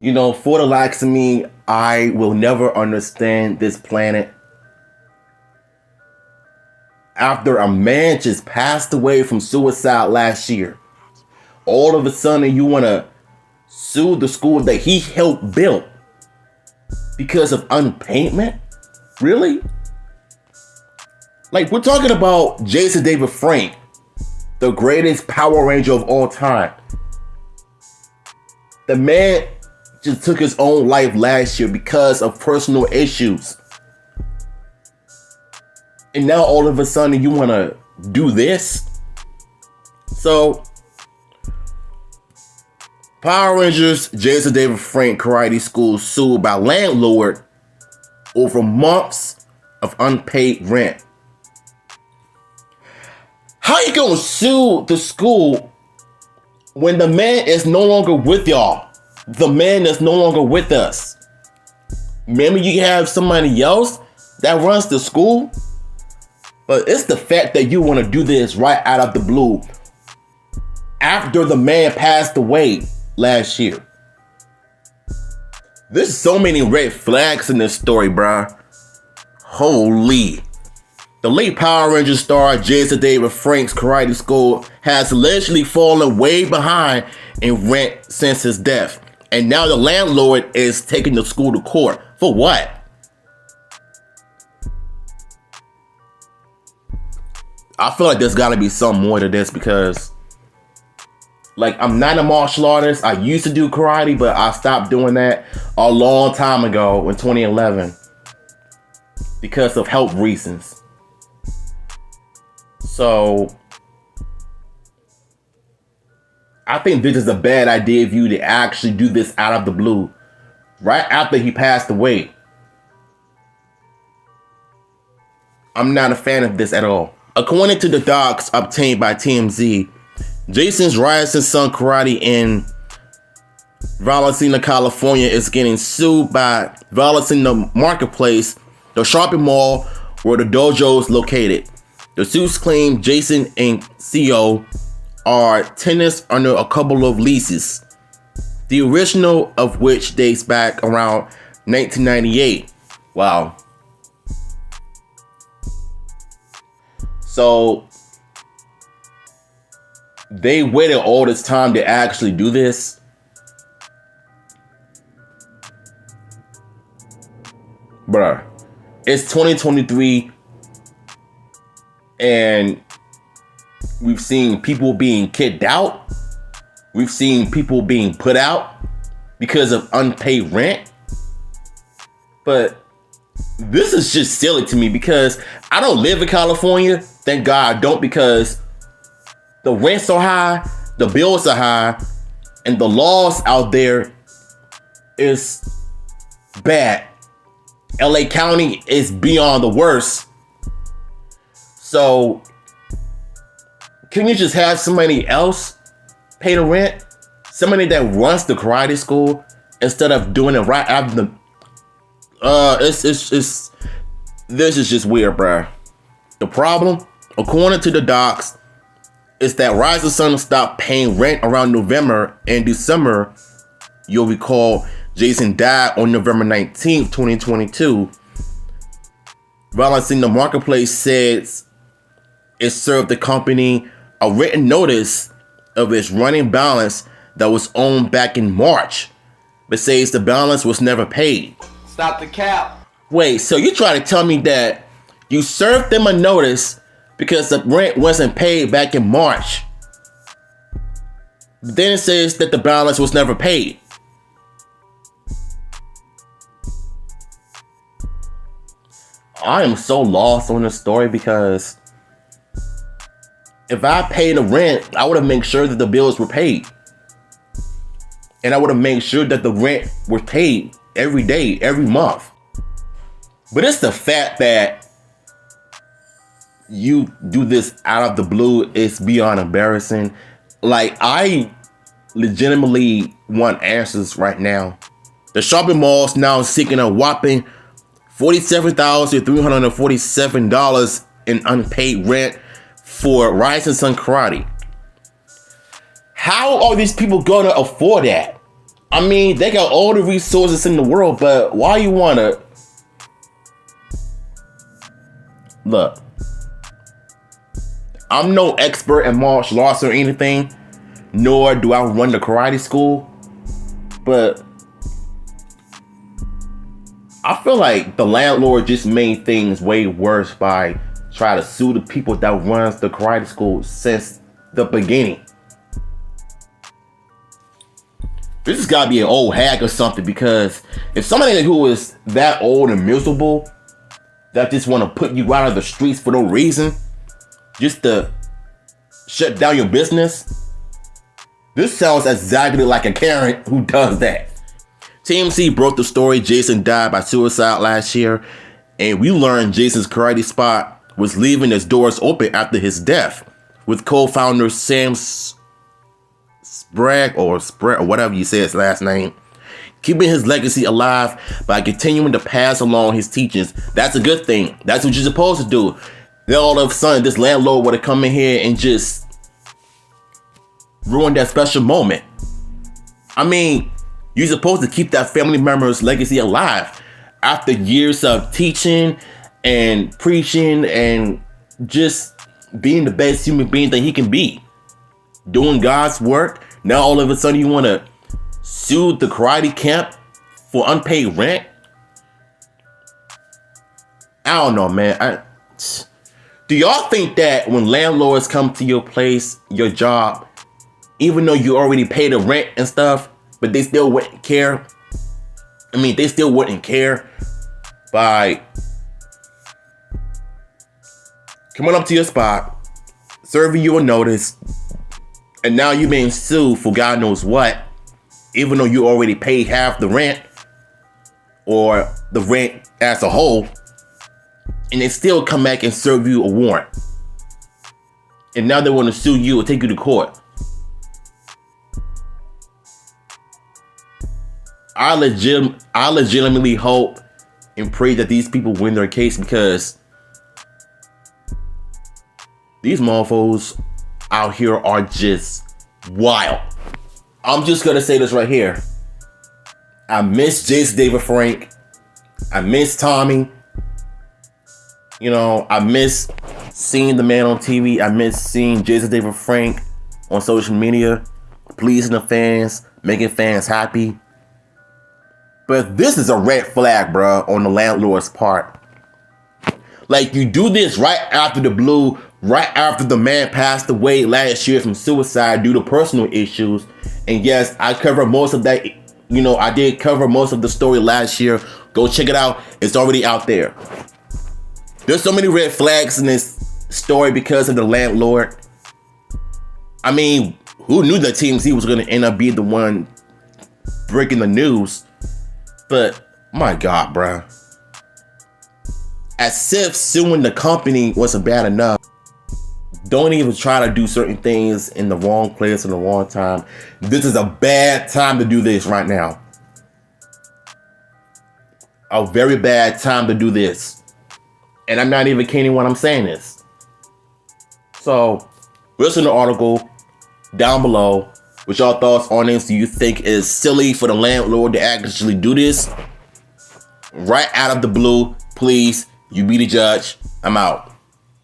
For the likes of me, I will never understand this planet. After a man just passed away from suicide last year, all of a sudden you want to sue the school that he helped build because of unpayment? Really? Like, we're talking about Jason David Frank, the greatest Power Ranger of all time. The man just took his own life last year because of personal issues. And now all of a sudden you want to do this? So, Power Rangers Jason David Frank Karate School sued by landlord over months of unpaid rent. How you gonna sue the school when the man is no longer with y'all? The man is no longer with us. Remember, you have somebody else that runs the school? But it's the fact that you want to do this right out of the blue after the man passed away last year. There's so many red flags in this story, bruh. Holy. The late Power Rangers star Jason David Frank's karate school has allegedly fallen way behind in rent since his death. And now the landlord is taking the school to court. For what? I feel like there's gotta be some more to this because, like, I'm not a martial artist. I used to do karate, but I stopped doing that a long time ago in 2011 because of health reasons. So, I think this is a bad idea of you to actually do this out of the blue right after he passed away. I'm not a fan of this at all. According to the docs obtained by TMZ, Jason's rising sun karate in Vallecina, California is getting sued by Vallecina Marketplace, the shopping mall where the dojo is located. The suits claim Jason and CO are tenants under a couple of leases, the original of which dates back around 1998. Wow. So they waited all this time to actually do this. Bruh, it's 2023 and we've seen people being kicked out. We've seen people being put out because of unpaid rent. But this is just silly to me because I don't live in California. Thank God I don't, because the rents are high, the bills are high, and the laws out there is bad. LA County is beyond the worst. So, can you just have somebody else pay the rent? Somebody that runs the karate school instead of doing it right after the... This is just weird, bruh. The problem, according to the docs, is that Rising Sun stopped paying rent around November and December. You'll recall Jason died on November 19th, 2022. Vallecina Marketplace says it served the company a written notice of its running balance that was owed back in March, but says the balance was never paid. Stop the cap. Wait, so you try to tell me that you served them a notice because the rent wasn't paid back in March, but then it says that the balance was never paid? I am so lost on this story because if I paid the rent, I would have made sure that the bills were paid. And I would have made sure that the rent was paid every day, every month. But it's the fact that you do this out of the blue is beyond embarrassing. Like, I legitimately want answers right now. The shopping mall is now seeking a whopping $47,347 in unpaid rent for Rising Sun Karate. How are these people gonna afford that? I mean, they got all the resources in the world, but why you wanna... Look, I'm no expert in martial arts or anything, nor do I run the karate school, but I feel like the landlord just made things way worse by trying to sue the people that runs the karate school since the beginning. This has got to be an old hag or something, because if somebody who is that old and miserable that just want to put you out of the streets for no reason, just to shut down your business, this sounds exactly like a Karen who does that. TMZ broke the story Jason died by suicide last year, and we learned Jason's karate spot was leaving its doors open after his death, with co-founder Sam Sprague, or whatever you say his last name, keeping his legacy alive by continuing to pass along his teachings. That's a good thing. That's what you're supposed to do. Then all of a sudden, this landlord would have come in here and just ruined that special moment. I mean, you're supposed to keep that family member's legacy alive after years of teaching and preaching and just being the best human being that he can be, doing God's work. Now all of a sudden you want to sue the karate camp for unpaid rent? I don't know, man. Do y'all think that when landlords come to your place, your job, even though you already paid the rent and stuff, but they still wouldn't care? I mean, they still wouldn't care by coming up to your spot, serving you a notice, and now you're being sued for God knows what, even though you already paid half the rent or the rent as a whole, and they still come back and serve you a warrant. And now they want to sue you or take you to court. I legitimately hope and pray that these people win their case, because these motherfuckers out here are just wild. I'm just gonna say this right here. I miss Jason David Frank. I miss Tommy. You know, I miss seeing the man on TV. I miss seeing Jason David Frank on social media, pleasing the fans, making fans happy. But this is a red flag, bro, on the landlord's part. Like, you do this right after the blue, right after the man passed away last year from suicide due to personal issues. And yes, I covered most of that. You know, I did cover most of the story last year. Go check it out. It's already out there. There's so many red flags in this story because of the landlord. I mean, who knew that TMZ was going to end up being the one breaking the news? But my God, bruh. As if suing the company wasn't bad enough, don't even try to do certain things in the wrong place in the wrong time. This is a bad time to do this right now. A very bad time to do this. And I'm not even kidding when I'm saying this. So, listen to the article down below. What y'all thoughts on this? Do you think it's silly for the landlord to actually do this right out of the blue? Please, you be the judge. I'm out.